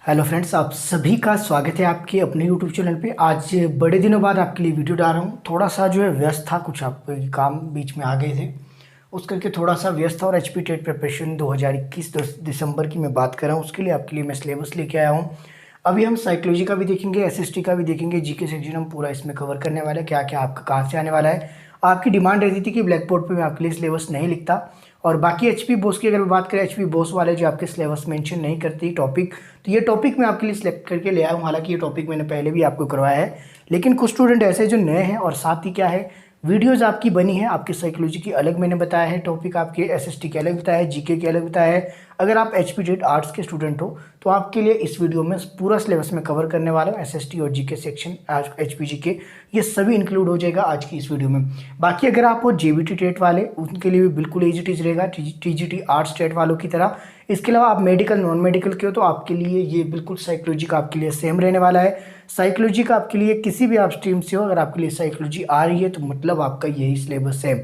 Hello friends, आप सभी का स्वागत है आपके अपने यूट्यूब चैनल पे। आज बड़े दिनों बाद आपके लिए वीडियो डाल रहा हूँ। थोड़ा सा जो है व्यस्त था, कुछ आप काम बीच में आ गए थे, उस करके थोड़ा सा व्यस्त था। और एचपी टेट प्रिपरेशन 2021 दिसंबर की मैं बात कर रहा हूँ, उसके लिए आपके लिए मैं सिलेबस लेके आया हूँ। अभी हम साइकोलॉजी का भी देखेंगे, एसएसटी का भी देखेंगे, जीके सेक्शन हम पूरा इसमें कवर करने वाले हैं। क्या क्या आपका कहाँ से आने वाला है। आपकी डिमांड रहती थी कि ब्लैक बोर्ड पर मैं आपके लिए सिलेबस नहीं लिखता। और बाकी एचपी बोस की अगर मैं बात करें, एचपी बोस वाले जो आपके सिलेबस मेंशन नहीं करती टॉपिक, तो ये टॉपिक मैं आपके लिए सिलेक्ट करके ले आया हूँ। हालांकि ये टॉपिक मैंने पहले भी आपको करवाया है, लेकिन कुछ स्टूडेंट ऐसे जो नए हैं, और साथ ही क्या है, वीडियोस आपकी बनी है। आपकी साइकोलॉजी की अलग मैंने बताया है टॉपिक, आपके एसएसटी के अलग बताया है, जीके के अलग बताया है। अगर आप एचपी टेट आर्ट्स के स्टूडेंट हो तो आपके लिए इस वीडियो में पूरा सिलेबस में कवर करने वाला हूँ। एसएसटी और जीके सेक्शन, आज एचपी जीके, ये सभी इंक्लूड हो जाएगा आज की इस वीडियो में। बाकी अगर आप वो जेबीटी टेट वाले, उनके लिए भी बिल्कुल एज इट इज रहेगा, टीजीटी आर्ट्स टेट वालों की तरह। इसके अलावा आप मेडिकल नॉन मेडिकल के हो तो आपके लिए ये बिल्कुल साइकोलॉजी का आपके लिए सेम रहने वाला है। साइकोलॉजी का आपके लिए किसी भी आप स्ट्रीम से हो, अगर आपके लिए साइकोलॉजी आ रही है तो मतलब आपका यही सिलेबस है।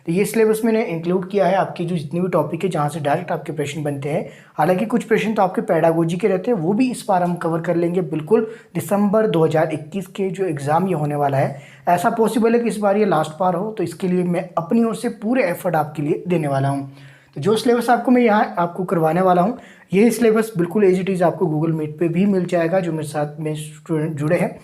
तो ये सिलेबस मैंने इंक्लूड किया है आपकी जो जितनी भी टॉपिक है, जहाँ से डायरेक्ट आपके प्रश्न बनते हैं। हालांकि कुछ प्रश्न तो आपके पेडागोजी के रहते हैं, वो भी इस बार हम कवर कर लेंगे बिल्कुल। दिसंबर 2021 के जो एग्ज़ाम ये होने वाला है, ऐसा पॉसिबल है कि इस बार ये लास्ट बार हो, तो इसके लिए मैं अपनी ओर से पूरे एफर्ट आपके लिए देने वाला हूँ। तो जो सिलेबस आपको मैं यहाँ आपको करवाने वाला हूँ, यही सिलेबस बिल्कुल एज इट इज़ आपको गूगल मीट पे भी मिल जाएगा, जो मेरे साथ में स्टूडेंट जुड़े हैं।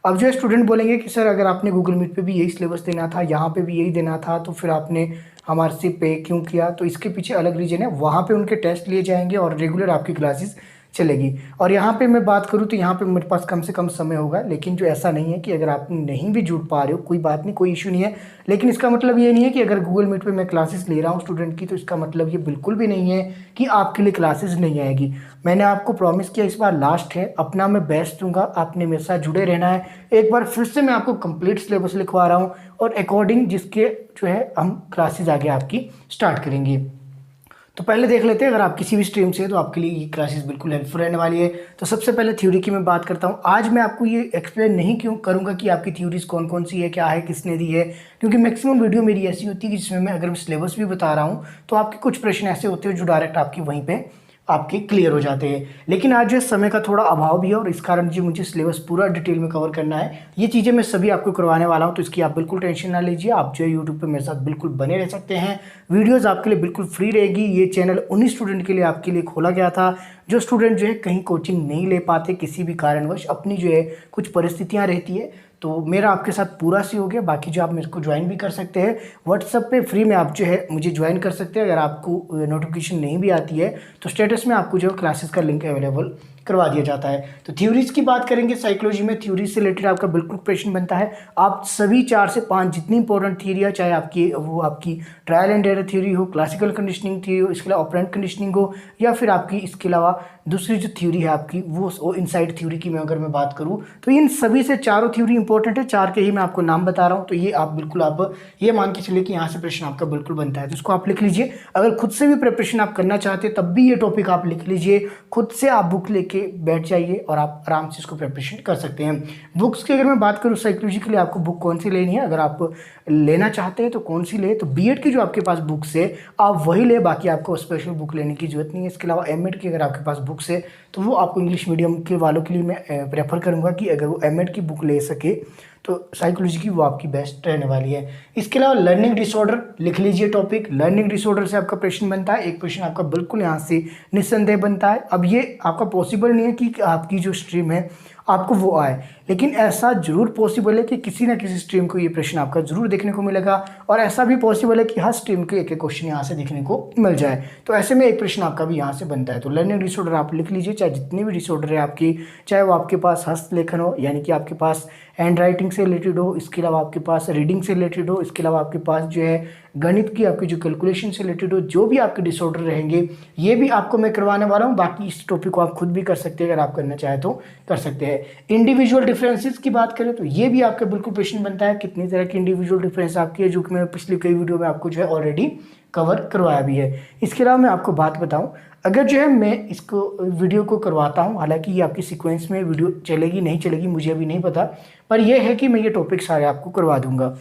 अब जो स्टूडेंट बोलेंगे कि सर अगर आपने गूगल मीट पे भी यही सिलेबस देना था, यहाँ पे भी यही देना था, तो फिर आपने हमारे से पे क्यों किया। तो इसके पीछे अलग रीजन है। वहाँ पे उनके टेस्ट लिए जाएंगे और रेगुलर आपकी क्लासेस चलेगी। और यहाँ पे मैं बात करूँ तो यहाँ पे मेरे पास कम से कम समय होगा, लेकिन जो ऐसा नहीं है कि अगर आप नहीं भी जुड़ पा रहे हो कोई बात नहीं, कोई इशू नहीं है। लेकिन इसका मतलब ये नहीं है कि अगर गूगल मीट पे मैं क्लासेस ले रहा हूँ स्टूडेंट की, तो इसका मतलब ये बिल्कुल भी नहीं है कि आपके लिए क्लासेस नहीं आएगी। मैंने आपको प्रॉमिस किया इस बार लास्ट है, अपना मैं बेस्ट दूंगा, आपने मेरे साथ जुड़े रहना है। एक बार फिर से मैं आपको कंप्लीट सिलेबस लिखवा रहा हूँ, और अकॉर्डिंग जिसके जो है हम क्लासेस आगे आपकी स्टार्ट करेंगे। तो पहले देख लेते हैं, अगर आप किसी भी स्ट्रीम से हैं तो आपके लिए ये क्लासेस बिल्कुल हेल्पफुल रहने वाली है। तो सबसे पहले थ्योरी की मैं बात करता हूँ। आज मैं आपको ये एक्सप्लेन नहीं क्यों करूँगा कि आपकी थ्योरीज कौन कौन सी है, क्या है, किसने दी है, क्योंकि मैक्सिमम वीडियो मेरी ऐसी होती है कि जिसमें मैं अगर सिलेबस भी बता रहा हूँ तो आपके कुछ प्रश्न ऐसे होते हैं जो डायरेक्ट आपकी वहीं पर आपके क्लियर हो जाते हैं। लेकिन आज जो समय का थोड़ा अभाव भी है, और इस कारण जो मुझे सिलेबस पूरा डिटेल में कवर करना है, ये चीज़ें मैं सभी आपको करवाने वाला हूं। तो इसकी आप बिल्कुल टेंशन ना लीजिए। आप जो है यूट्यूब पे मेरे साथ बिल्कुल बने रह सकते हैं, वीडियोस आपके लिए बिल्कुल फ्री रहेगी। ये चैनल उन्हीं स्टूडेंट के लिए आपके लिए खोला गया था जो स्टूडेंट जो है कहीं कोचिंग नहीं ले पाते, किसी भी कारणवश अपनी जो है कुछ परिस्थितियाँ रहती है। तो मेरा आपके साथ पूरा सी हो गया। बाकी जो आप मेरे को ज्वाइन भी कर सकते हैं व्हाट्सएप पे फ्री में, आप जो है मुझे ज्वाइन कर सकते हैं। अगर आपको नोटिफिकेशन नहीं भी आती है तो स्टेटस में आपको जो क्लासेस का लिंक अवेलेबल करवा दिया जाता है। तो थ्योरीज की बात करेंगे, साइकोलॉजी में थ्योरीज से रिलेटेड आपका बिल्कुल क्वेश्चन बनता है। आप सभी 4 से 5 जितनी इंपॉर्टेंट थ्योरी है, चाहे आपकी वो आपकी ट्रायल एंड एरर थ्योरी हो, क्लासिकल कंडीशनिंग थ्योरी हो, इसके अलावा ऑपरेंट कंडीशनिंग हो, या फिर आपकी इसके अलावा दूसरी जो थ्योरी है आपकी वो इनसाइड थ्योरी की मैं अगर मैं बात करूँ, तो इन सभी से चारों थ्योरी इंपॉर्टेंट है। 4 के ही मैं आपको नाम बता रहा हूँ। तो ये आप बिल्कुल आप ये मान के चलिए कि यहाँ से प्रश्न आपका बिल्कुल बनता है, तो इसको आप लिख लीजिए। अगर खुद से भी प्रिपरेशन आप करना चाहते हैं तब भी ये टॉपिक आप लिख लीजिए, खुद से आप बुक लेके बैठ जाइए और आप आराम से इसको प्रिपरेशन कर सकते हैं। बुक्स की अगर मैं बात करूँ साइकोलॉजी के लिए, आपको बुक कौन सी लेनी है, अगर आप लेना चाहते हैं तो कौन सी ले, तो बीएड की जो आपके पास बुक्स है आप वही ले, बाकी आपको स्पेशल बुक लेने की जरूरत नहीं है। इसके अलावा एमएड की अगर आपके पास बुक्स है तो वो आपको इंग्लिश मीडियम के वालों के लिए मैं प्रेफर करूँगा कि अगर वो एमएड की बुक ले सके तो साइकोलॉजी की वो आपकी बेस्ट रहने वाली है। इसके अलावा लर्निंग डिसऑर्डर लिख लीजिए टॉपिक। लर्निंग डिसऑर्डर से आपका प्रश्न बनता है, एक क्वेश्चन आपका बिल्कुल यहाँ से निस्संदेह बनता है। अब ये आपका पॉसिबल नहीं है कि आपकी जो स्ट्रीम है आपको वो आए, लेकिन ऐसा जरूर पॉसिबल है कि किसी ना किसी स्ट्रीम को ये प्रश्न आपका जरूर देखने को मिलेगा, और ऐसा भी पॉसिबल है कि हर स्ट्रीम के एक एक क्वेश्चन यहाँ से देखने को मिल जाए। तो ऐसे में एक प्रश्न आपका भी यहाँ से बनता है। तो लर्निंग डिसऑर्डर आप लिख लीजिए, चाहे जितनी भी डिसऑर्डर है आपकी, चाहे वो आपके पास हस्तलेखन हो, यानी कि आपके पास हैंड राइटिंग से रिलेटेड हो, इसके अलावा आपके पास रीडिंग से रिलेटेड हो, इसके अलावा आपके पास जो है गणित की आपकी जो कैलकुलेशन से रिलेटेड हो, जो भी आपके डिसऑर्डर रहेंगे ये भी आपको मैं करवाने वाला हूँ। बाकी इस टॉपिक को आप खुद भी कर सकते हैं, अगर आप करना चाहें तो कर सकते हैं। इंडिविजुअल डिफरेंसेस की बात करें तो ये भी आपका बिल्कुल प्रश्न बनता है, कितनी तरह की इंडिविजुअल डिफरेंस आपकी है, जो कि मैंने पिछली कई वीडियो में आपको जो है ऑलरेडी कवर करवाया भी है। इसके अलावा मैं आपको बात बताऊं, अगर जो है मैं इसको वीडियो को करवाता हूं, हालांकि ये आपकी सीक्वेंस में वीडियो चलेगी नहीं चलेगी मुझे अभी नहीं पता, पर यह है कि मैं ये टॉपिक सारे आपको करवा दूंगा।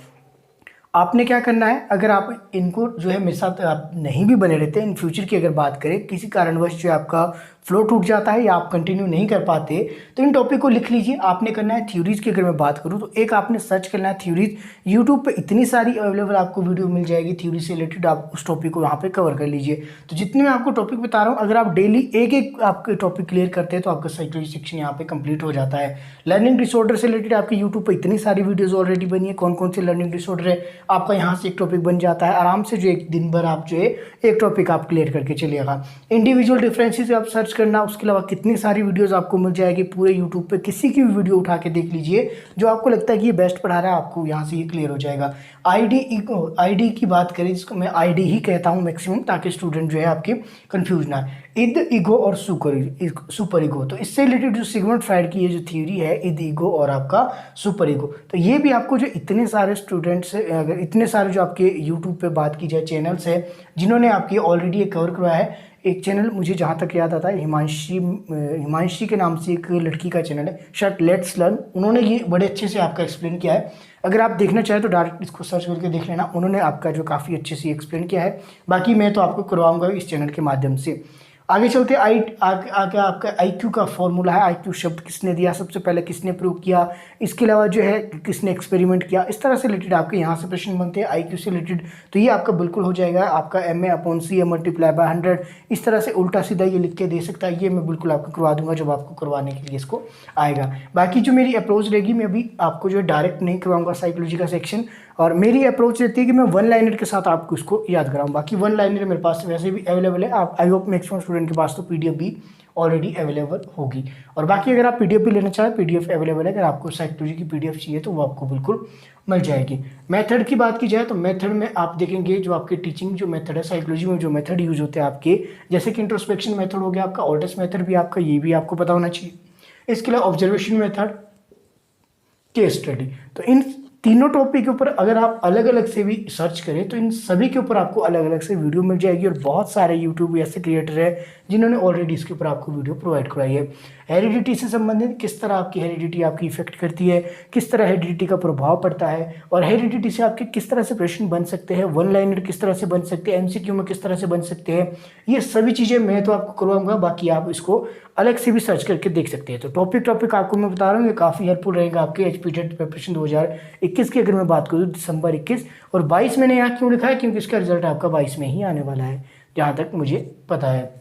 आपने क्या करना है, अगर आप इनको जो है मेरे साथ आप नहीं भी बने रहते इन फ्यूचर की अगर बात करें, किसी कारणवश जो आपका फ्लो टूट जाता है या आप कंटिन्यू नहीं कर पाते, तो इन टॉपिक को लिख लीजिए। आपने करना है थ्योरीज की, अगर मैं बात करूँ तो एक आपने सर्च करना है थ्योरीज। यूट्यूब पे इतनी सारी अवेलेबल आपको वीडियो मिल जाएगी थ्योरी से रिलेटेड, आप उस टॉपिक को यहाँ पे कवर कर लीजिए। तो जितने मैं आपको टॉपिक बता रहा हूँ, अगर आप डेली एक एक आपके टॉपिक क्लियर करते हैं तो आपका साइकोलॉजी सेक्शन यहाँ पे कंप्लीट हो जाता है। लर्निंग डिसऑर्डर से रिलेटेड आपके यूट्यूब पर इतनी सारी वीडियोज ऑलरेडी बनी है, कौन कौन से लर्निंग डिसऑर्डर है, आपका यहाँ से एक टॉपिक बन जाता है आराम से, जो एक दिन भर आप जो है एक टॉपिक आप क्लियर करके चलिएगा। इंडिविजुअल डिफरेंसेस आप सर्च करना, उसके अलावा कितनी सारी वीडियोस आपको मिल जाएगी पूरे यूट्यूब पे, किसी की भी वीडियो उठा के देख लीजिए जो आपको लगता है कि ये बेस्ट पढ़ा रहा है, आपको यहाँ से ये क्लियर हो जाएगा। आईडी की बात करें, जिसको मैं आईडी ही कहता हूँ मैक्सिमम, ताकि स्टूडेंट जो है आपके कंफ्यूज ना है। इद, ईगो और सुपर ईगो, तो इससे रिलेटेड जो सिगमंड फ्राइड की ये जो थ्योरी है, इद, ईगो और आपका सुपर ईगो, तो ये भी आपको जो इतने सारे स्टूडेंट्स, अगर इतने सारे जो आपके यूट्यूब पे बात की जाए चैनल्स है जिन्होंने आपकी ऑलरेडी ये कवर करवाया है। एक चैनल मुझे जहाँ तक याद आता है, हिमांशी के नाम से एक लड़की का चैनल है शायद, लेट्स लर्न, उन्होंने ये बड़े अच्छे से आपका एक्सप्लेन किया है। अगर आप देखना चाहें तो डायरेक्ट इसको सर्च करके देख लेना, उन्होंने आपका जो काफ़ी अच्छे से एक्सप्लेन किया है। बाकी मैं तो आपको करवाऊंगा इस चैनल के माध्यम से। आगे चलते आगे आपका IQ का फॉर्मूला है। IQ शब्द किसने दिया, सबसे पहले किसने प्रूव किया, इसके अलावा जो है किसने एक्सपेरिमेंट किया, इस तरह से रिलेटेड आपके यहाँ से प्रश्न बनते हैं IQ से रिलेटेड। तो ये आपका बिल्कुल हो जाएगा, आपका MA/C मल्टीप्लाई बाय 100, इस तरह से उल्टा सीधा ये लिख के दे सकता है। ये मैं बिल्कुल आपको करवा दूंगा जब आपको करवाने के लिए इसको आएगा। बाकी जो मेरी अप्रोच रहेगी, मैं अभी आपको जो है डायरेक्ट नहीं करवाऊंगा साइकोलॉजी का सेक्शन, और मेरी अप्रोच रहती है कि मैं वन लाइनर के साथ आपको इसको याद कराऊँ। बाकी वन लाइनर मेरे पास वैसे भी अवेलेबल है, आप आई होप मैक्सिमम स्टूडेंट के पास तो PDF भी ऑलरेडी अवेलेबल होगी। और बाकी अगर आप PDF भी लेना चाहें, PDF अवेलेबल है, अगर आपको साइकोलॉजी की PDF चाहिए तो वो आपको बिल्कुल मिल जाएगी। मेथड की बात की जाए तो मेथड में आप देखेंगे जो आपके टीचिंग जो मेथड है साइकोलॉजी में, जो मेथड यूज होते हैं आपके, जैसे कि इंट्रोस्पेक्शन मेथड हो गया आपका, ऑल्टस मेथड भी आपका, ये भी आपको पता होना चाहिए। इसके अलावा ऑब्जर्वेशन मेथड, केस स्टडी, तो इन तीनों टॉपिक के ऊपर अगर आप अलग अलग से भी सर्च करें तो इन सभी के ऊपर आपको अलग अलग से वीडियो मिल जाएगी। और बहुत सारे यूट्यूब ऐसे क्रिएटर है जिन्होंने ऑलरेडी इसके ऊपर आपको वीडियो प्रोवाइड कराई है। हेरिडिटी से संबंधित, किस तरह आपकी हेरिडिटी आपकी इफेक्ट करती है, किस तरह हेरिडिटी का प्रभाव पड़ता है, और हेरिडिटी से आपके किस तरह से प्रश्न बन सकते हैं, वन लाइनर किस तरह से बन सकते हैं, MCQ में किस तरह से बन सकते हैं, ये सभी चीज़ें मैं तो आपको करवाऊंगा। बाकी आप इसको अलग से भी सर्च करके देख सकते हैं। तो टॉपिक आपको मैं बता रहा हूँ, ये काफ़ी हेल्पफुल रहेगा आपके HP टेट प्रिपरेशन 2021 की। अगर मैं बात करूँ दिसंबर 21 और 22 मैंने यहाँ क्यों लिखा है, क्योंकि इसका रिजल्ट आपका 22 में ही आने वाला है जहाँ तक मुझे पता है।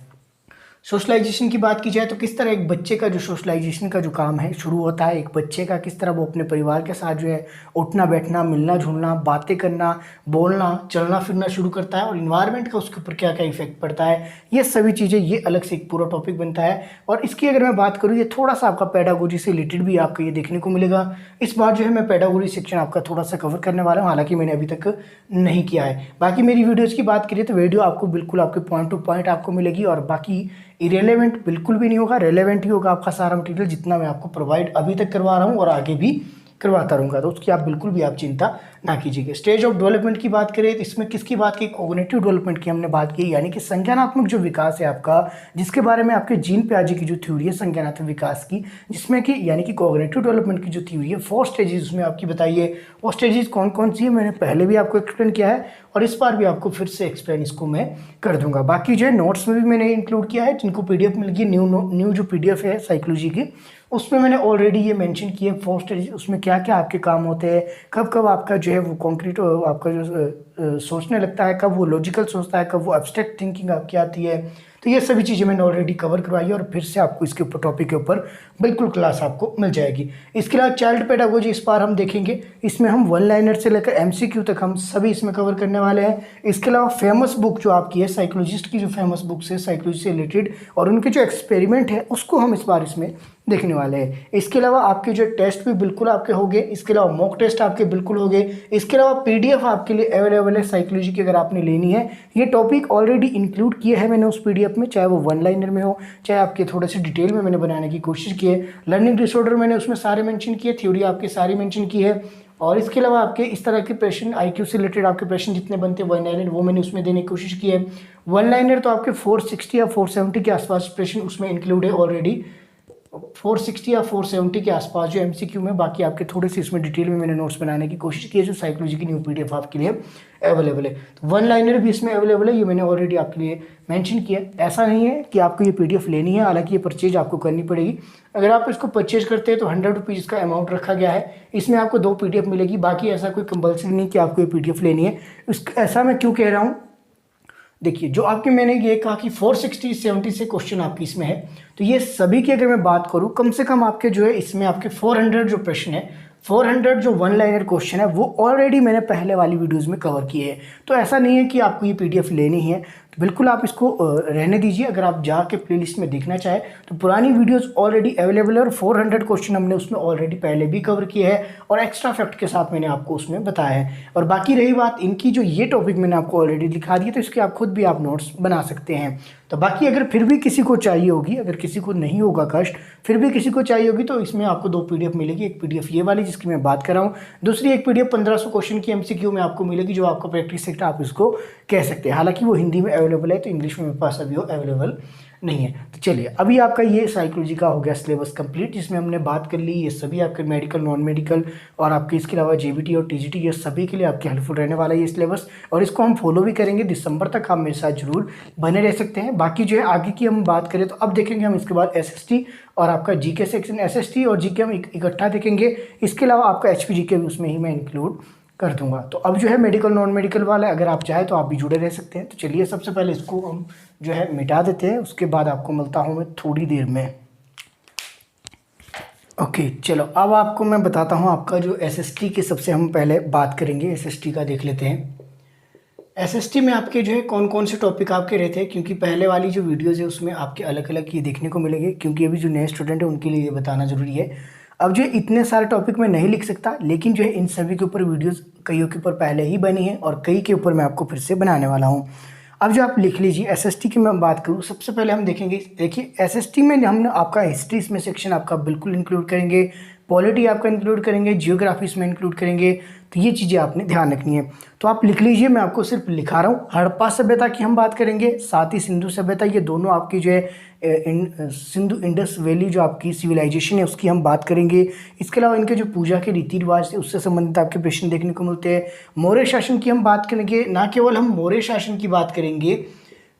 सोशलाइजेशन की बात की जाए तो किस तरह एक बच्चे का जो सोशलाइजेशन का जो काम है शुरू होता है, एक बच्चे का किस तरह वो अपने परिवार के साथ जो है उठना बैठना, मिलना जुलना, बातें करना, बोलना, चलना फिरना शुरू करता है, और इन्वायरमेंट का उसके ऊपर क्या क्या इफेक्ट पड़ता है, ये सभी चीज़ें, ये अलग से एक पूरा टॉपिक बनता है। और इसकी अगर मैं बात करूँ, ये थोड़ा सा आपका पेडागोजी से रिलेटेड भी आपको ये देखने को मिलेगा। इस बार जो है मैं पेडागोजी सेक्शन आपका थोड़ा सा कवर करने वाला हूँ, हालांकि मैंने अभी तक नहीं किया है। बाकी मेरी वीडियोज़ की बात करिए तो वीडियो आपको बिल्कुल आपके पॉइंट टू पॉइंट आपको मिलेगी, और बाकी इरेलेवेंट बिल्कुल भी नहीं होगा, रेलेवेंट ही होगा आपका सारा मटेरियल जितना मैं आपको प्रोवाइड अभी तक करवा रहा हूँ और आगे भी करवाता रहूँगा। तो उसकी आप बिल्कुल भी आप चिंता ना कीजिएगा। स्टेज ऑफ डेवलपमेंट की बात करें तो इसमें किसकी बात की, कॉग्निटिव डेवलपमेंट की हमने बात की, यानी कि संज्ञानात्मक जो विकास है आपका, जिसके बारे में आपके जीन पियाजे की जो थ्योरी है संज्ञानात्मक विकास की, जिसमें कि यानी कि कॉग्निटिव डेवलपमेंट की जो थ्योरी है 4 स्टेजेस उसमें आपकी बताइए। वो स्टेजेस कौन कौन सी है मैंने पहले भी आपको एक्सप्लेन किया है और इस बार भी आपको फिर से एक्सप्लेन इसको मैं कर दूंगा। बाकी जो है नोट्स में भी मैंने इंक्लूड किया है, जिनको PDF मिल गई, न्यू जो PDF है साइकोलॉजी की, उसमें मैंने ऑलरेडी ये मेंशन किया 4 स्टेज, उसमें क्या क्या आपके काम होते हैं, कब कब आपका जो है वो कॉन्क्रीट आपका जो सोचने लगता है, कब वो लॉजिकल सोचता है, कब वो एब्स्ट्रैक्ट थिंकिंग आपकी आती है। तो ये सभी चीज़ें मैंने ऑलरेडी कवर करवाई है और फिर से आपको इसके ऊपर टॉपिक के ऊपर बिल्कुल क्लास आपको मिल जाएगी। इसके अलावा चाइल्ड पेडागोजी इस बार हम देखेंगे, इसमें हम वन लाइनर से लेकर MCQ तक हम सभी इसमें कवर करने वाले हैं। इसके अलावा फेमस बुक जो आपकी है साइकोलॉजिस्ट की, जो फेमस बुक्स है साइकोलॉजी से रिलेटेड और उनके जो एक्सपेरिमेंट है उसको हम इस बार इसमें देखने वाले हैं। इसके अलावा आपके जो टेस्ट भी बिल्कुल आपके होंगे, इसके अलावा मॉक टेस्ट आपके बिल्कुल होंगे। इसके अलावा PDF आपके लिए अवेलेबल है साइकोलॉजी की, अगर आपने लेनी है। ये टॉपिक ऑलरेडी इंक्लूड किए हैं मैंने उस PDF में, चाहे वो वन लाइनर में हो, चाहे आपके थोड़े से डिटेल में मैंने बनाने की कोशिश की है। लर्निंग डिसऑर्डर मैंने उसमें सारे मेंशन किए, थ्योरी आपकी सारी मेंशन की है। और इसके अलावा आपके इस तरह के प्रश्न IQ से रिलेटेड आपके प्रश्न जितने बनते हैं वन लाइनर, वो मैंने उसमें देने की कोशिश की है। वन लाइनर तो आपके 460 या 470 के आसपास प्रश्न उसमें इंक्लूड है ऑलरेडी। 460 या 470 के आसपास जो एमसीक्यू में, बाकी आपके थोड़े से इसमें डिटेल में मैंने नोट्स बनाने की कोशिश की है जो साइकोलॉजी की न्यू पीडीएफ आपके लिए अवेलेबल है। तो वन लाइनर भी इसमें अवेलेबल है, ये मैंने ऑलरेडी आपके लिए मेंशन किया। ऐसा नहीं है कि आपको ये पीडीएफ लेनी है, हालांकि ये परचेज आपको करनी पड़ेगी। अगर आप इसको परचेज करते हैं तो 100 रुपीज़ इसका अमाउंट रखा गया है, इसमें आपको 2 पीडीएफ मिलेगी। बाकी ऐसा कोई कंपल्सरी नहीं कि आपको ये पीडीएफ लेनी है। ऐसा मैं क्यों कह रहा हूँ, देखिए जो आपके मैंने ये कहा कि 460-70 से क्वेश्चन आपकी इसमें है, तो ये सभी की अगर मैं बात करूं कम से कम आपके जो है इसमें आपके 400 जो प्रश्न है, 400 जो वन लाइनर क्वेश्चन है वो ऑलरेडी मैंने पहले वाली वीडियोस में कवर किए हैं। तो ऐसा नहीं है कि आपको ये पीडीएफ लेनी है, तो बिल्कुल आप इसको रहने दीजिए। अगर आप जाके प्लेलिस्ट में देखना चाहें तो पुरानी वीडियोस ऑलरेडी अवेलेबल है और 400 क्वेश्चन हमने उसमें ऑलरेडी पहले भी कवर किए हैं और एक्स्ट्रा फैक्ट के साथ मैंने आपको उसमें बताया है। और बाकी रही बात इनकी, जो ये टॉपिक मैंने आपको ऑलरेडी दिखा दिया, तो इसके आप खुद भी आप नोट्स बना सकते हैं। तो बाकी अगर फिर भी किसी को चाहिए होगी, अगर किसी को नहीं होगा कष्ट, फिर भी किसी को चाहिए होगी, तो इसमें आपको 2 पीडीएफ मिलेगी। एक पीडीएफ ये वाली जिसकी मैं बात कर रहा हूँ, दूसरी एक पीडीएफ 1500 क्वेश्चन की एमसीक्यू में आपको मिलेगी, जो आपको प्रैक्टिस सेट आप इसको कह सकते हैं। हालांकि वो हिंदी में अवेलेबल है, तो इंग्लिश में मेरे पास अभी वो अवेलेबल नहीं है। तो चलिए, अभी आपका ये साइकोलॉजी का हो गया सिलेबस कंप्लीट, जिसमें हमने बात कर ली ये सभी आपके मेडिकल, नॉन मेडिकल और आपके इसके अलावा जेबीटी और टीजीटी, ये सभी के लिए आपके हेल्पफुल रहने वाला है ये सिलेबस। और इसको हम फॉलो भी करेंगे दिसंबर तक, आप मेरे साथ जरूर बने रह सकते हैं। बाकी जो है आगे की हम बात करें तो अब देखेंगे हम इसके बाद एसएसटी और आपका जीके सेक्शन, एसएसटी और जीके हम इकट्ठा देखेंगे। इसके अलावा आपका एचपी जीके भी उसमें ही मैं इंक्लूड कर दूंगा। तो अब जो है मेडिकल नॉन मेडिकल वाला, अगर आप चाहें तो आप भी जुड़े रह सकते हैं। तो चलिए सबसे पहले इसको हम जो है मिटा देते हैं, उसके बाद आपको मिलता हूँ मैं थोड़ी देर में। ओके चलो, अब आपको मैं बताता हूँ आपका जो एसएसटी की सबसे हम पहले बात करेंगे। एसएसटी का देख लेते हैं। एसएसटी में आपके जो है कौन कौन से टॉपिक आपके रहते हैं, क्योंकि पहले वाली जो वीडियोज़ है उसमें आपके अलग अलग ये देखने को मिलेंगे, क्योंकि अभी जो नए स्टूडेंट है उनके लिए ये बताना ज़रूरी है। अब जो इतने सारे टॉपिक मैं नहीं लिख सकता, लेकिन जो है इन सभी के ऊपर वीडियोस कईयों के ऊपर पहले ही बनी है और कई के ऊपर मैं आपको फिर से बनाने वाला हूँ। अब जो आप लिख लीजिए, एसएसटी की मैं बात करूँ, सबसे पहले हम देखेंगे, देखिए एसएसटी में हम आपका हिस्ट्री इसमें सेक्शन आपका बिल्कुल इंक्लूड करेंगे, पॉलिटी आपका इंक्लूड करेंगे, जियोग्राफी इसमें इंक्लूड करेंगे। तो ये चीज़ें आपने ध्यान रखनी है। तो आप लिख लीजिए, मैं आपको सिर्फ लिखा रहा हूँ। हड़प्पा सभ्यता की हम बात करेंगे, साथ ही सिंधु सभ्यता, ये दोनों आपकी जो है सिंधु इंडस वैली जो आपकी सिविलाइजेशन है उसकी हम बात करेंगे। इसके अलावा इनके जो पूजा के रीति रिवाज थे उससे संबंधित आपके प्रश्न देखने को मिलते हैं। मौर्य शासन की हम बात करेंगे, ना केवल हम मौर्य शासन की बात करेंगे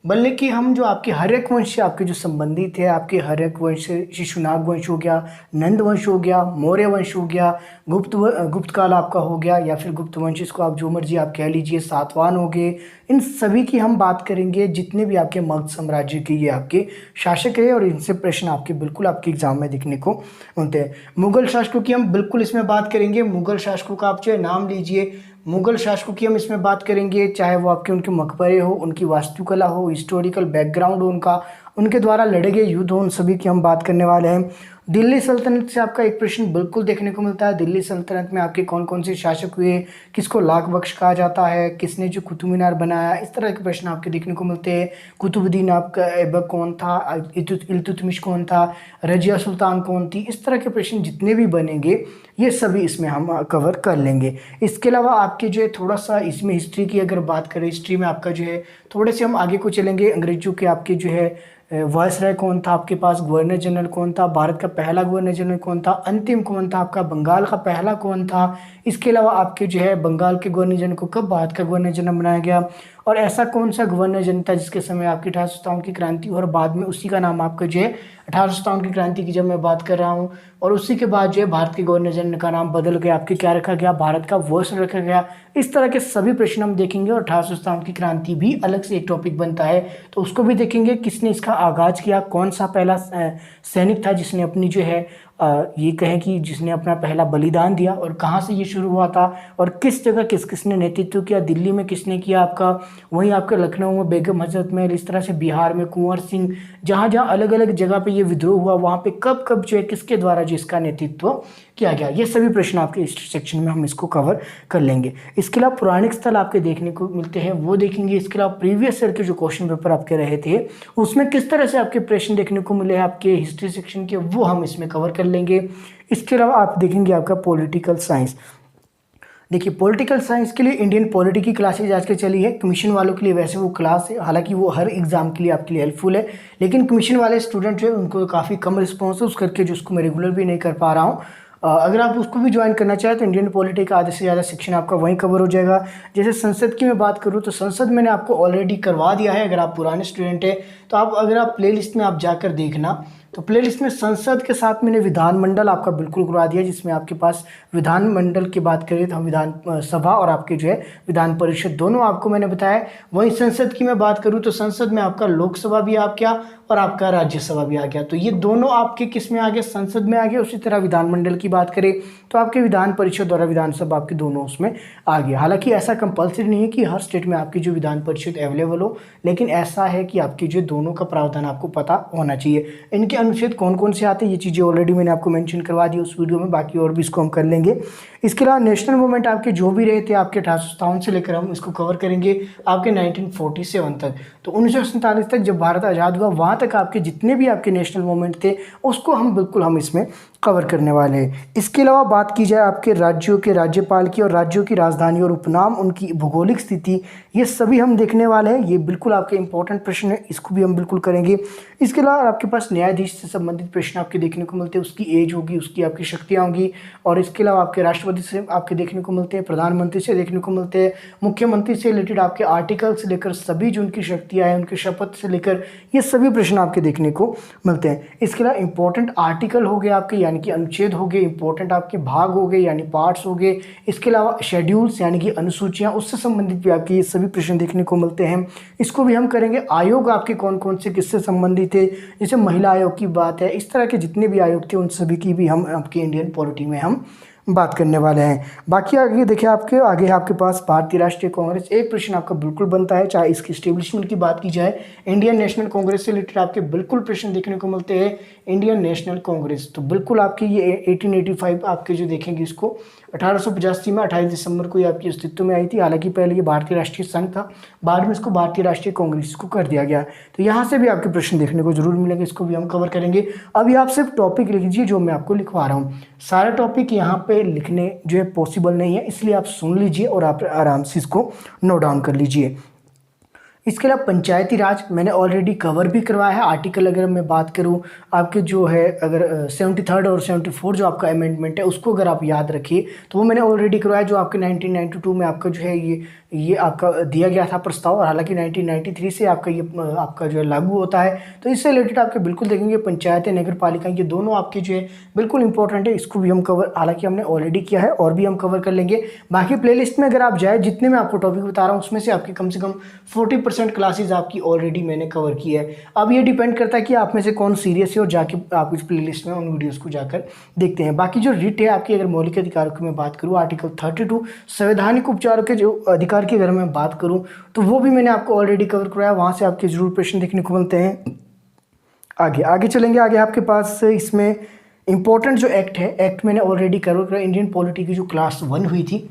बल्कि हम जो आपके हर्यक वंश से आपके जो संबंधित है, आपके हर्यक वंश, शिशुनाग वंश हो गया, नंद वंश हो गया, मौर्य वंश हो गया, गुप्त काल आपका हो गया, या फिर गुप्त वंश, इसको आप जो मर्जी आप कह लीजिए, सातवाहन हो गए, इन सभी की हम बात करेंगे। जितने भी आपके मगध साम्राज्य के ये आपके शासक है और इनसे प्रश्न आपके बिल्कुल आपके एग्जाम में देखने को मिलते हैं। मुगल शासकों की हम बिल्कुल इसमें बात करेंगे। मुगल शासकों का आप चाहे नाम लीजिए, मुगल शासकों की हम इसमें बात करेंगे, चाहे वो आपके उनके मकबरे हो, उनकी वास्तुकला हो, हिस्टोरिकल बैकग्राउंड हो उनका, उनके द्वारा लड़े गए युद्ध हो, उन सभी की हम बात करने वाले हैं। दिल्ली सल्तनत से आपका एक प्रश्न बिल्कुल देखने को मिलता है। दिल्ली सल्तनत में आपके कौन कौन से शासक हुए, किसको लाख बख्श कहा जाता है, किसने जो कुतुब मीनार बनाया, इस तरह के प्रश्न आपके देखने को मिलते हैं। कुतुबुद्दीन आपका ऐबक कौन था, इल्तुतमिश कौन था, रजिया सुल्तान कौन थी, इस तरह के प्रश्न जितने भी बनेंगे ये सभी इसमें हम कवर कर लेंगे। इसके अलावा आपके जो है थोड़ा सा इसमें हिस्ट्री की अगर बात करें, हिस्ट्री में आपका जो है थोड़े से हम आगे को चलेंगे। अंग्रेजों के आपके जो है वायसराय कौन था, आपके पास गवर्नर जनरल कौन था, भारत का पहला गवर्नर जनरल कौन था, अंतिम कौन था, आपका बंगाल का पहला कौन था। इसके अलावा आपके जो है बंगाल के गवर्नर जनरल को कब भारत का गवर्नर जनरल बनाया गया, और ऐसा कौन सा गवर्नर जनरल था जिसके समय आपकी 1857 की क्रांति और बाद में उसी का नाम आपका जो है 1857 की क्रांति की जब मैं बात कर रहा हूँ, और उसी के बाद जो है भारत के गवर्नर जनरल का नाम बदल गया, आपके क्या रखा गया, भारत का वर्ष रखा गया। इस तरह के सभी प्रश्न हम देखेंगे। और 1857 की क्रांति भी अलग से एक टॉपिक बनता है, तो उसको भी देखेंगे। किसने इसका आगाज किया, कौन सा पहला सैनिक था जिसने अपनी जो है ये कहें कि जिसने अपना पहला बलिदान दिया, और कहाँ से ये शुरू हुआ था, और किस जगह किस किसने नेतृत्व किया। दिल्ली में किसने किया आपका, वहीं आपके लखनऊ में बेगम हजरत महल, इस तरह से बिहार में कुंवर सिंह, जहाँ जहाँ अलग अलग जगह पे ये विद्रोह हुआ वहाँ पे कब कब जो है किसके द्वारा जो इसका नेतृत्व किया गया। ये सभी प्रश्न आपके इस सेक्शन में हम इसको कवर कर लेंगे। इसके अलावा पौराणिक स्थल आपके देखने को मिलते हैं, वो देखेंगे। इसके अलावा प्रीवियस ईयर के जो क्वेश्चन पेपर आपके रहे थे उसमें किस तरह से आपके प्रश्न देखने को मिले हैं आपके हिस्ट्री सेक्शन के, वो हम इसमें कवर कर लेंगे। इसके अलावा आप देखेंगे आपका पॉलिटिकल साइंस। देखिए पॉलिटिकल साइंस के लिए इंडियन पॉलिटी की क्लासेज आज के चली है। कमीशन वालों के लिए वैसे वो क्लास है, हालांकि वो हर एग्जाम के लिए आपके लिए हेल्पफुल है, लेकिन कमीशन वाले स्टूडेंट जो है उनको काफ़ी कम रिस्पॉन्स है, उस करके जो उसको मैं रेगुलर भी नहीं कर पा रहा हूँ। अगर आप उसको भी ज्वाइन करना चाहें तो इंडियन पॉलिटी का आधे से ज़्यादा सेक्शन आपका वहीं कवर हो जाएगा। जैसे संसद की मैं बात करूँ तो संसद मैंने आपको ऑलरेडी करवा दिया है। अगर आप पुराने स्टूडेंट हैं तो अगर आप प्लेलिस्ट में आप जाकर देखना, तो प्लेलिस्ट में संसद के साथ मैंने विधानमंडल आपका बिल्कुल करवा दिया, जिसमें आपके पास विधानमंडल की बात करें तो हम विधान सभा और आपके जो है विधान परिषद दोनों आपको मैंने बताया। वहीं संसद की मैं बात करूं तो संसद में आपका लोकसभा भी आ गया और आपका राज्यसभा भी आ गया, तो ये दोनों आपके किस में आ गए, संसद में आ गए। उसी तरह विधानमंडल की बात करें तो आपके विधान परिषद और विधानसभा आपके दोनों उसमें आ गए। हालांकि ऐसा कंपलसरी नहीं है कि हर स्टेट में आपकी जो विधान परिषद अवेलेबल हो, लेकिन ऐसा है कि आपकी जो दोनों का प्रावधान आपको पता होना चाहिए। इनके अनुच्छेद कौन कौन से आते हैं ये चीज़ें ऑलरेडी मैंने आपको मेंशन करवा दी उस वीडियो में, बाकी और भी इसको हम कर लेंगे। इसके अलावा नेशनल मूवमेंट आपके जो भी रहे थे आपके 1857 से लेकर हम इसको कवर करेंगे आपके 1947 तक। तो 1947 तक जब भारत आज़ाद हुआ वहाँ तक आपके जितने भी आपके नेशनल मूवमेंट थे उसको हम इसमें कवर करने वाले हैं। इसके अलावा बात की जाए आपके राज्यों के राज्यपाल की और राज्यों की राजधानी और उपनाम, उनकी भौगोलिक स्थिति, ये सभी हम देखने वाले हैं। ये बिल्कुल आपके इंपॉर्टेंट प्रश्न है, इसको भी हम बिल्कुल करेंगे। इसके अलावा आपके पास न्यायाधीश से संबंधित प्रश्न आपके देखने को मिलते हैं, उसकी एज होगी, उसकी आपकी शक्तियाँ होंगी। और इसके अलावा आपके राष्ट्रपति से आपके देखने को मिलते हैं, प्रधानमंत्री से देखने को मिलते हैं, मुख्यमंत्री से रिलेटेड आपके आर्टिकल से लेकर सभी जो उनकी शक्तियाँ हैं, उनके शपथ से लेकर ये सभी प्रश्न आपके देखने को मिलते हैं। इसके अलावा इंपॉर्टेंट आर्टिकल हो गए आपके यानी कि अनुच्छेद हो गए, इंपॉर्टेंट आपके भाग हो गए यानी पार्ट्स हो गए। इसके अलावा शेड्यूल्स यानी कि अनुसूचियाँ, उससे संबंधित भी आपके ये सभी प्रश्न देखने को मिलते हैं, इसको भी हम करेंगे। आयोग आपके कौन कौन से किससे संबंधित है, जैसे महिला आयोग की बात है, इस तरह के जितने भी आयोग थे उन सभी की भी हम आपके इंडियन पॉलिटी में हम बात करने वाले हैं। बाकी आगे देखिए आगे आपके पास भारतीय राष्ट्रीय कांग्रेस, एक प्रश्न आपका बिल्कुल बनता है, चाहे इसकी स्टेब्लिशमेंट की बात की जाए, इंडियन नेशनल कांग्रेस से रिलेटेड आपके बिल्कुल प्रश्न देखने को मिलते हैं। इंडियन नेशनल कांग्रेस तो बिल्कुल आपकी ये 1885 आपके जो देखेंगे इसको 1885 में 28 दिसंबर को ये आपकी अस्तित्व में आई थी। हालांकि पहले ये भारतीय राष्ट्रीय संघ था, बाद में इसको भारतीय राष्ट्रीय कांग्रेस को कर दिया गया। तो यहाँ से भी आपके प्रश्न देखने को जरूर मिलेंगे, इसको भी हम कवर करेंगे। अभी आप सिर्फ टॉपिक लिख लीजिए जो मैं आपको लिखवा रहा हूँ, सारा टॉपिक यहाँ पे लिखने जो है पॉसिबल नहीं है, इसलिए आप सुन लीजिए और आप आराम से इसको नोट डाउन कर लीजिए। इसके अलावा पंचायती राज मैंने ऑलरेडी कवर भी करवाया है। आर्टिकल अगर मैं बात करूं आपके जो है अगर 73 और 74 जो आपका अमेंडमेंट है उसको अगर आप याद रखिए तो वो मैंने ऑलरेडी करवाया, जो आपके 1992 में आपका जो है ये आपका दिया गया था प्रस्ताव, और हालांकि 1993 से आपका ये आपका जो है लागू होता है। तो इससे रिलेटेड आपके बिल्कुल देखेंगे पंचायतें, नगर पालिका, ये दोनों आपके जो है बिल्कुल इंपॉर्टेंट है, इसको भी हम कवर हालांकि हमने ऑलरेडी किया है और भी हम कवर कर लेंगे। बाकी प्लेलिस्ट में अगर आप जाए जितने मैं आपको टॉपिक बता रहा हूँ उसमें से आपके कम से कम 40% क्लासेज आपकी ऑलरेडी मैंने कवर की है। अब ये डिपेंड करता है कि आप में से कौन सीरियस है और जाके आप इस प्लेलिस्ट में उन वीडियोस को जाकर देखते हैं। बाकी जो रिट है आपकी, अगर मौलिक अधिकारों की मैं बात करूँ आर्टिकल 32 संवैधानिक उपचारों के जो अधिकार की अगर मैं बात करूं तो वो भी मैंने आपको ऑलरेडी कवर कराया, वहां से आपके जरूर प्रश्न देखने को मिलते हैं। आगे चलेंगे, आगे आपके पास इसमें इंपॉर्टेंट जो एक्ट है, एक्ट मैंने ऑलरेडी कवर कराया। इंडियन पॉलिटी की जो क्लास 1 हुई थी,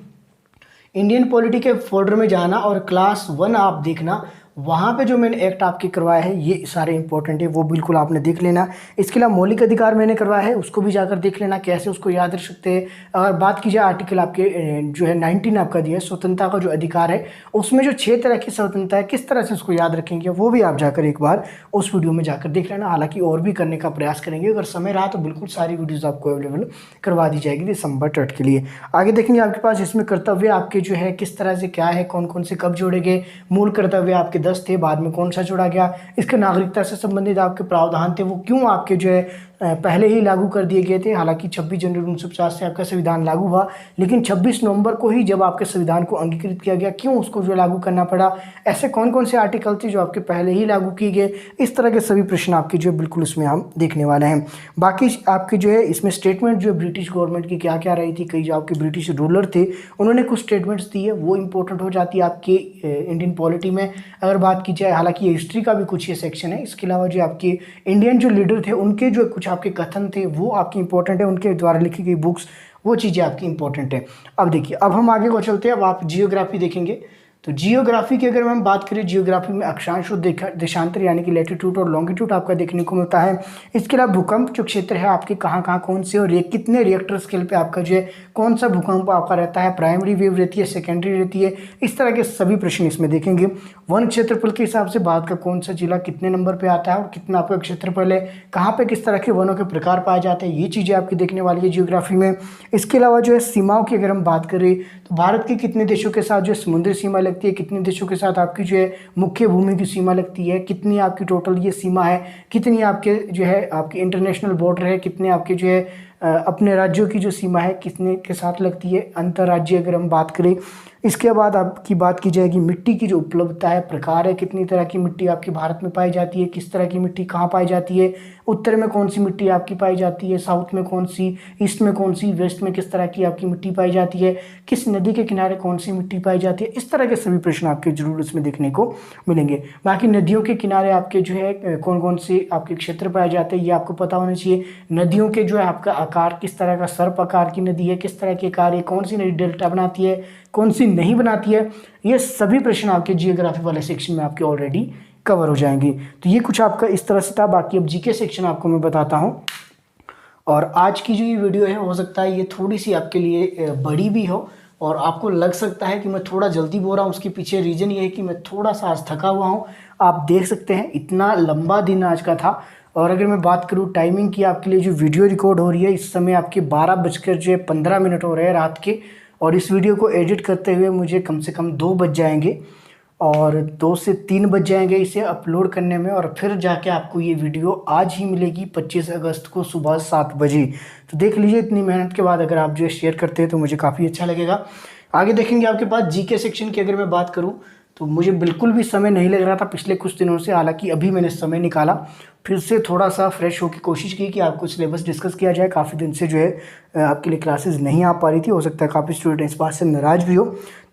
इंडियन पॉलिटी के फोल्डर में जाना और क्लास 1 आप देखना, वहाँ पे जो मैंने एक्ट आपके करवाया है ये सारे इंपॉर्टेंट है, वो बिल्कुल आपने देख लेना। इसके अलावा मौलिक अधिकार मैंने करवाया है, उसको भी जाकर देख लेना कैसे उसको याद रख सकते हैं। अगर बात की जाए आर्टिकल आपके जो है 19 आपका दिया है स्वतंत्रता का जो अधिकार है, उसमें जो 6 तरह की स्वतंत्रता है किस तरह से उसको याद रखेंगे वो भी आप जाकर एक बार उस वीडियो में जाकर देख लेना। हालांकि और भी करने का प्रयास करेंगे, अगर समय रहा तो बिल्कुल सारी वीडियोज़ आपको अवेलेबल करवा दी जाएगी दिसंबर 8 के लिए। आगे देखेंगे आपके पास इसमें कर्तव्य आपके जो है किस तरह से क्या है, कौन कौन से कब जोड़े गए। मूल कर्तव्य आपके 10 थे, बाद में कौन सा जोड़ा गया। इसके नागरिकता से संबंधित आपके प्रावधान थे वो क्यों आपके जो है पहले ही लागू कर दिए गए थे। हालांकि 26 जनवरी 1950 से आपका संविधान लागू हुआ, लेकिन 26 नवंबर को ही जब आपके संविधान को अंगीकृत किया गया, क्यों उसको जो लागू करना पड़ा। ऐसे कौन कौन से आर्टिकल थे जो आपके पहले ही लागू किए गए, इस तरह के सभी प्रश्न आपके जो बिल्कुल इसमें हम देखने वाले हैं। बाकी आपके जो है इसमें स्टेटमेंट जो ब्रिटिश गवर्नमेंट की क्या क्या रही थी, कई जो आपके ब्रिटिश रूलर थे उन्होंने कुछ स्टेटमेंट्स दी है, वो इंपॉर्टेंट हो जाती है आपके इंडियन पॉलिटी में। अगर बात की जाए, हालांकि हिस्ट्री का भी कुछ ये सेक्शन है, इसके अलावा जो आपके इंडियन जो लीडर थे उनके जो कुछ आपके कथन थे वो आपकी इंपॉर्टेंट है, उनके द्वारा लिखी गई बुक्स वो चीज़ें आपकी इंपॉर्टेंट है। अब देखिए, अब हम आगे को चलते हैं। अब आप जियोग्राफी देखेंगे, तो जियोग्राफी की अगर हम बात करें, जियोग्राफी में अक्षांश और देशांतर यानी कि लैटिट्यूड और लॉन्गिट्यूड आपका देखने को मिलता है। इसके अलावा भूकंप जो क्षेत्र है आपके कहाँ कहाँ कौन से और कितने रिएक्टर स्केल पे आपका जो है कौन सा भूकंप आपका रहता है, प्राइमरी वेव रहती है, सेकेंडरी रहती है, इस तरह के सभी प्रश्न इसमें देखेंगे। वन क्षेत्रफल के हिसाब से भारत का कौन सा जिला कितने नंबर पर आता है और कितना आपका क्षेत्रफल है, कहाँ पर किस तरह के वनों के प्रकार पाए जाते हैं, ये चीज़ें आपकी देखने वाली है जियोग्राफी में। इसके अलावा जो है सीमाओं की अगर हम बात करें तो भारत के कितने देशों के साथ जो है समुद्री सीमा लगती है, कितने देशों के साथ आपकी जो है मुख्य भूमि की सीमा लगती है, कितनी आपकी टोटल ये सीमा है, कितनी आपके जो है आपकी इंटरनेशनल बॉर्डर है, कितने आपके जो है अपने राज्यों की जो सीमा है कितने के साथ लगती है, अंतर्राज्यीय अगर हम बात करें। इसके बाद आपकी बात की जाएगी मिट्टी की जो उपलब्धता है, प्रकार है, कितनी तरह की मिट्टी आपके भारत में पाई जाती है, किस तरह की मिट्टी कहाँ पाई जाती है, उत्तर में कौन सी मिट्टी आपकी पाई जाती है, साउथ में कौन सी, ईस्ट में कौन सी, वेस्ट में किस तरह की आपकी मिट्टी पाई जाती है, किस नदी के किनारे कौन सी मिट्टी पाई जाती है, इस तरह के सभी प्रश्न आपके जरूर इसमें देखने को मिलेंगे। बाकी नदियों के किनारे आपके जो है कौन कौन से आपके क्षेत्र पाए जाते हैं ये आपको पता होना चाहिए। नदियों के जो है आपका आकार किस तरह का, सर्प आकार की नदी है, किस तरह के आकार है, कौन सी नदी डेल्टा बनाती है, कौन सी नहीं बनाती है, ये सभी प्रश्न आपके जियोग्राफी वाले सेक्शन में आपके ऑलरेडी कवर हो जाएंगे। तो ये कुछ आपका इस तरह से था। बाकी अब जीके सेक्शन आपको मैं बताता हूँ। और आज की जो ये वीडियो है हो सकता है ये थोड़ी सी आपके लिए बड़ी भी हो और आपको लग सकता है कि मैं थोड़ा जल्दी बोल रहा हूँ। उसके पीछे रीज़न ये है कि मैं थोड़ा सा आज थका हुआ हूँ। आप देख सकते हैं इतना लंबा दिन आज का था। और अगर मैं बात करूँ टाइमिंग की, आपके लिए जो वीडियो रिकॉर्ड हो रही है इस समय आपके 12:15 हो रहे हैं रात के, और इस वीडियो को एडिट करते हुए मुझे कम से कम 2 बज जाएंगे और 2 से 3 बज जाएंगे इसे अपलोड करने में। और फिर जाके आपको ये वीडियो आज ही मिलेगी 25 अगस्त को सुबह 7 बजे। तो देख लीजिए, इतनी मेहनत के बाद अगर आप जो है शेयर करते हैं तो मुझे काफ़ी अच्छा लगेगा। आगे देखेंगे आपके पास जीके सेक्शन की अगर मैं बात करूँ तो मुझे बिल्कुल भी समय नहीं लग रहा था पिछले कुछ दिनों से। हालांकि अभी मैंने समय निकाला, फिर से थोड़ा सा फ्रेश होकर कोशिश की कि आपको सिलेबस डिस्कस किया जाए। काफ़ी दिन से जो है आपके लिए क्लासेस नहीं आ पा रही थी। हो सकता है काफ़ी स्टूडेंट इस बात से नाराज़ भी हो,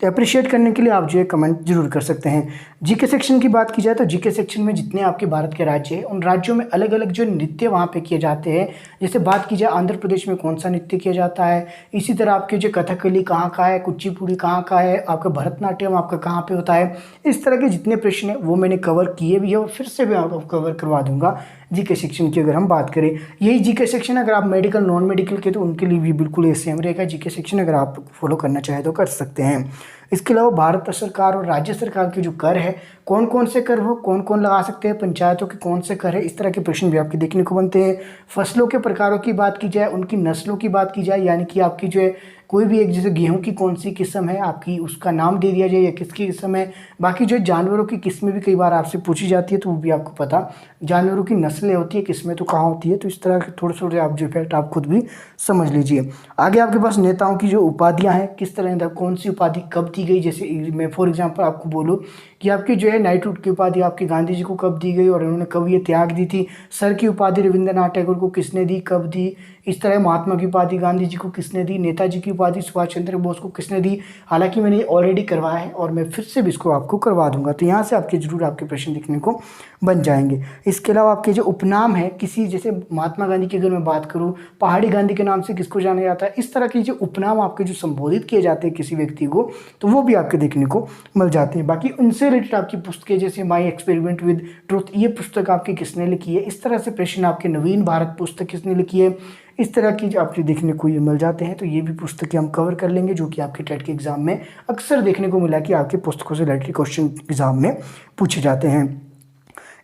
तो अप्रिशिएट करने के लिए आप जो है कमेंट जरूर कर सकते हैं। जीके सेक्शन की बात की जाए तो जीके सेक्शन में जितने आपके भारत के राज्य हैं उन राज्यों में अलग अलग जो नृत्य वहाँ पे किए जाते हैं। जैसे बात की जाए आंध्र प्रदेश में कौन सा नृत्य किया जाता है, इसी तरह आपके जो कथकली कहाँ का है, कुचिपुड़ी कहाँ का है, आपका भरतनाट्यम आपका कहाँ पे होता है, इस तरह के जितने प्रश्न हैं वो मैंने कवर किए भी है और फिर से भी आपको कवर करवा दूंगा जीके सेक्शन की अगर हम बात करें। यही जीके सेक्शन अगर आप मेडिकल नॉन मेडिकल के तो उनके लिए भी बिल्कुल ये सेम रहेगा। जीके सेक्शन अगर आप फॉलो करना चाहें तो कर सकते हैं। इसके अलावा भारत सरकार और राज्य सरकार के जो कर है, कौन कौन से कर हो, कौन कौन लगा सकते हैं, पंचायतों के कौन से कर है, इस तरह के प्रश्न भी आपके देखने को बनते हैं। फसलों के प्रकारों की बात की जाए, उनकी नस्लों की बात की जाए, यानी कि आपकी जो है कोई भी एक जैसे गेहूं की कौन सी किस्म है आपकी उसका नाम दे दिया जाए या किसकी किस्म है। बाकी जो जानवरों की किस्में भी कई बार आपसे पूछी जाती है तो वो भी आपको पता, जानवरों की नस्लें होती है, किस्में तो कहाँ होती है। तो इस तरह के थोड़े थोड़े आप जो फैक्ट आप खुद भी समझ लीजिए। आगे आपके पास नेताओं की जो उपाधियाँ हैं, किस तरह कौन सी उपाधि कब दी गई। जैसे मैं फॉर एग्जाम्पल आपको बोलूँ कि आपकी जो है नाइटहुड की उपाधि आपकी गांधी जी को कब दी गई और उन्होंने कब ये त्याग दी थी। सर की उपाधि रविंद्रनाथ टैगोर को किसने दी, कब दी। इस तरह महात्मा की उपाधि गांधी जी को किसने दी, नेताजी की उपाधि सुभाष चंद्र बोस को किसने दी। हालांकि मैंने ये ऑलरेडी करवाया है और मैं फिर से भी इसको आपको करवा दूंगा, तो यहाँ से आपके जरूर आपके प्रश्न दिखने को बन जाएंगे। इसके अलावा आपके जो उपनाम है किसी, जैसे महात्मा गांधी की अगर मैं बात करूँ, पहाड़ी गांधी के नाम से किसको जाना जाता है, इस तरह के जो उपनाम आपके जो संबोधित किए जाते हैं किसी व्यक्ति को, तो वो भी आपके देखने को मिल जाते हैं। बाकी उनसे रिलेटेड आपकी पुस्तकें जैसे माई एक्सपेरिमेंट विद ट्रुथ, ये पुस्तक आपकी किसने लिखी है, इस तरह से प्रश्न आपके नवीन भारत पुस्तक किसने लिखी है, इस तरह की जो आपके देखने को ये मिल जाते हैं। तो ये भी पुस्तकें हम कवर कर लेंगे जो कि आपके टेट के एग्जाम में अक्सर देखने को मिला कि आपके पुस्तकों से रिलेटेड क्वेश्चन एग्जाम में पूछे जाते हैं।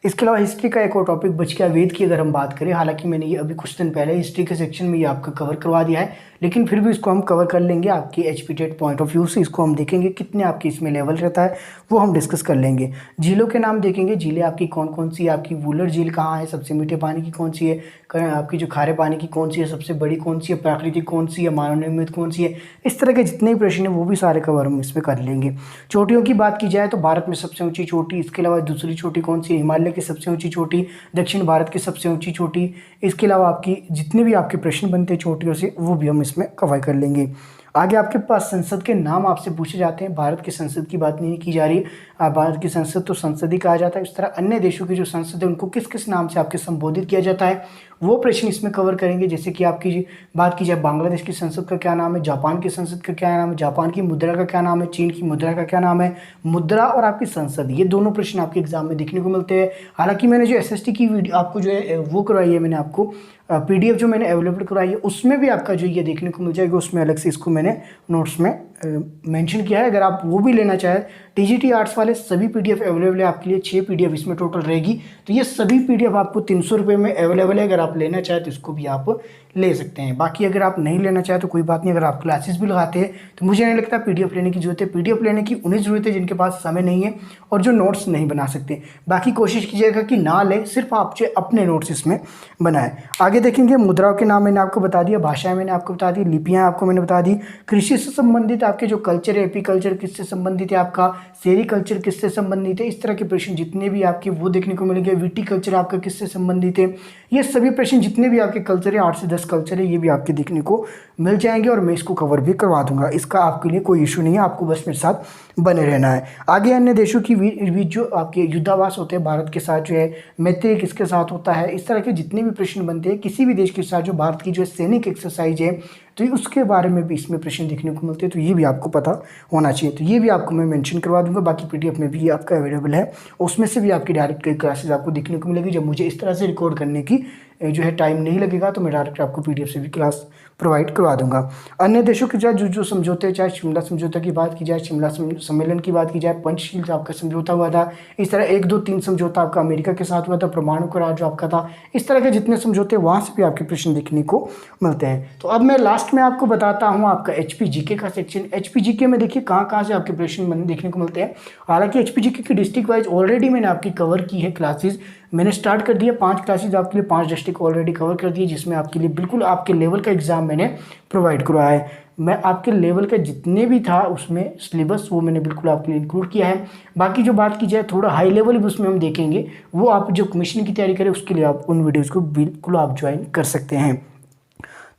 इसके अलावा हिस्ट्री का एक और टॉपिक बच गया, वेद की अगर हम बात करें। हालांकि मैंने ये अभी कुछ दिन पहले हिस्ट्री के सेक्शन में ये आपका कवर करवा दिया है, लेकिन फिर भी इसको हम कवर कर लेंगे आपके HP TET point of view से। इसको हम देखेंगे कितने आपके इसमें लेवल रहता है वो हम डिस्कस कर लेंगे। झीलों के नाम देखेंगे, झीलें आपकी कौन कौन सी, आपकी वुलर झील कहाँ है, सबसे मीठे पानी की कौन सी है, आपकी जो खारे पानी की कौन सी है, सबसे बड़ी कौन सी है, प्राकृतिक कौन सी है, मानव निर्मित कौन सी है। इस तरह के जितने भी प्रश्न हैं वो भी सारे कवर हम इसमें कर लेंगे। चोटियों की बात की जाए तो भारत में सबसे ऊंची चोटी, इसके अलावा दूसरी चोटी कौन सी है, हिमालय की सबसे ऊंची चोटी, दक्षिण भारत की सबसे ऊंची चोटी। इसके अलावा आपकी जितने भी आपके प्रश्न बनते हैं चोटियों से वो भी हम इसमें कवर कर लेंगे। आगे आपके पास संसद के नाम आपसे पूछे जाते हैं। भारत की संसद की बात नहीं की जा रही, भारत की संसद तो संसद ही कहा जाता है। इस तरह अन्य देशों की जो संसद है उनको किस किस नाम से आपके संबोधित किया जाता है, वो प्रश्न इसमें कवर करेंगे। जैसे कि आपकी बात की जाए बांग्लादेश की संसद का क्या नाम है, जापान की संसद का क्या नाम है, जापान की मुद्रा का क्या नाम है, चीन की मुद्रा का क्या नाम है, मुद्रा और आपकी संसद, ये दोनों प्रश्न आपके एग्जाम में देखने को मिलते हैं। हालांकि मैंने जो एसएसटी की वीडियो आपको जो है वो करवाई है, मैंने आपको पीडीएफ जो मैंने अवेलेबल करवाई है उसमें भी आपका जो ये देखने को मिल जाएगा, उसमें अलग से इसको मैंने नोट्स में मेंशन किया है। अगर आप वो भी लेना चाहें, टीजीटी आर्ट्स वाले सभी पीडीएफ अवेलेबल है आपके लिए, 6 पीडीएफ इसमें टोटल रहेगी। तो ये सभी पीडीएफ आपको 300 रुपये में अवेलेबल है। अगर आप लेना चाहें तो इसको भी आप ले सकते हैं। बाकी अगर आप नहीं लेना चाहें तो कोई बात नहीं, अगर आप क्लासेस भी लगाते हैं तो मुझे नहीं लगता पीडीएफ लेने की जरूरत है। पीडीएफ लेने की उन्हें ज़रूरत है जिनके पास समय नहीं है और जो नोट्स नहीं बना सकते। बाकी कोशिश कीजिएगा कि ना लें, सिर्फ आप जो अपने नोट्स इसमें बनाएं। आगे देखेंगे मुद्राओं के नाम मैंने आपको बता दिया, भाषाएं मैंने आपको बता दी, लिपियाँ आपको मैंने बता दी, कृषि से संबंधित आपके जो कल्चर है, एपीकल्चर किससे संबंधित है, आपका सेरीकल्चर किससे संबंधित है, इस तरह के प्रश्न जितने भी आपके वो देखने को मिलेंगे। विटीकल्चर आपका किससे संबंधित है, ये सभी प्रश्न जितने भी आपके कल्चर है, 8 से 10 कल्चर है, ये भी आपके देखने को मिल जाएंगे और मैं इसको कवर भी करवा दूंगा। इसका आपके लिए कोई इशू नहीं है, आपको बस मेरे साथ बने रहना है। आगे अन्य देशों की बीच जो आपके युद्धाभास होते हैं, भारत के साथ जो है मैत्री किसके साथ होता है, इस तरह के जितने भी प्रश्न बनते हैं किसी भी देश के साथ जो भारत की जो सैनिक एक्सरसाइज है तो उसके बारे में भी इसमें प्रश्न देखने को मिलते हैं। तो ये भी आपको पता होना चाहिए, तो ये भी आपको मैं मेंशन करवा दूंगा। बाकी पीडीएफ में भी आपका अवेलेबल है, उसमें से भी आपकी डायरेक्ट कई क्लासेस आपको देखने को मिलेगी। जब मुझे इस तरह से रिकॉर्ड करने की जो है टाइम नहीं लगेगा तो मैं डायरेक्ट आपको पीडीएफ से भी क्लास प्रोवाइड करवा दूंगा। अन्य देशों के साथ जो समझौते, चाहे शिमला समझौता की बात की जाए, शिमला सम्मेलन की बात की जाए, पंचशील जो आपका समझौता हुआ था, इस तरह 1, 2, 3 समझौता आपका अमेरिका के साथ हुआ था, परमाणु करार जो आपका था, इस तरह के जितने समझौते वहाँ से भी आपके प्रश्न देखने को मिलते हैं। तो अब मैं लास्ट में आपको बताता हूँ आपका एचपीजीके का सेक्शन। एचपीजीके में देखिए कहाँ से आपके प्रश्न देखने को मिलते हैं। हालांकि एचपीजीके की डिस्ट्रिक्ट वाइज ऑलरेडी मैंने आपकी कवर की है क्लासेज, मैंने स्टार्ट कर दिया 5 क्लासेज आपके लिए, 5 डिस्ट्रिक्ट ऑलरेडी कवर कर दिए, जिसमें आपके लिए बिल्कुल आपके लेवल का एग्जाम मैंने प्रोवाइड करवाया है। मैं आपके लेवल का जितने भी था उसमें सिलेबस वो मैंने बिल्कुल आपके लिए इंक्लूड किया है। बाकी जो बात की जाए थोड़ा हाई लेवल भी उसमें हम देखेंगे, वो आप जो कमीशन की तैयारी करें उसके लिए आप उन वीडियोज़ को बिल्कुल आप ज्वाइन कर सकते हैं।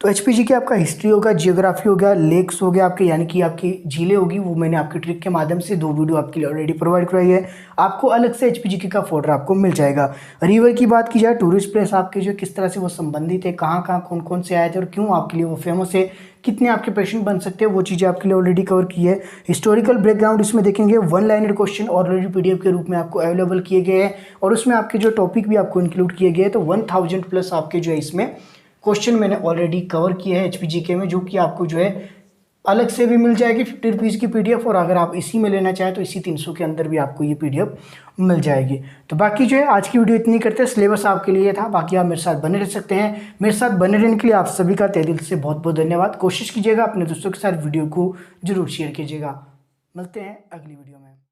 तो एचपीजीके आपका हिस्ट्री होगा, जियोग्राफी हो गया, लेक्स हो गया आपके, यानी कि आपकी झीलें होगी, वो मैंने आपकी ट्रिक के माध्यम से 2 वीडियो आपके लिए ऑलरेडी प्रोवाइड करवाई है। आपको अलग से एचपीजीके का फोल्डर आपको मिल जाएगा। रिवर की बात की जाए, टूरिस्ट प्लेस आपके जो किस तरह से वो संबंधित है, कहाँ कौन कौन से आए थे और क्यों आपके लिए वो फेमस है, कितने आपके प्रश्न बन सकते हैं, वो चीज़ें आपके लिए ऑलरेडी कवर की है। हिस्टोरिकल बैकग्राउंड इसमें देखेंगे, 1 लाइनर क्वेश्चन ऑलरेडी पीडीएफ के रूप में आपको अवेलेबल किए गए हैं और उसमें आपके जो टॉपिक भी आपको इंक्लूड किए गए हैं। तो 1000 प्लस आपके जो है इसमें क्वेश्चन मैंने ऑलरेडी कवर किए हैं एचपीजीके में, जो कि आपको जो है अलग से भी मिल जाएगी 50 रुपीज़ की पीडीएफ, और अगर आप इसी में लेना चाहें तो इसी 300 के अंदर भी आपको ये पीडीएफ मिल जाएगी। तो बाकी जो है आज की वीडियो इतनी करते हैं, सिलेबस आपके लिए था, बाकी आप मेरे साथ बने रह सकते हैं। मेरे साथ बने रहने के लिए आप सभी का तहे दिल से बहुत बहुत धन्यवाद। कोशिश कीजिएगा अपने दोस्तों के साथ वीडियो को जरूर शेयर कीजिएगा। मिलते हैं अगली वीडियो में।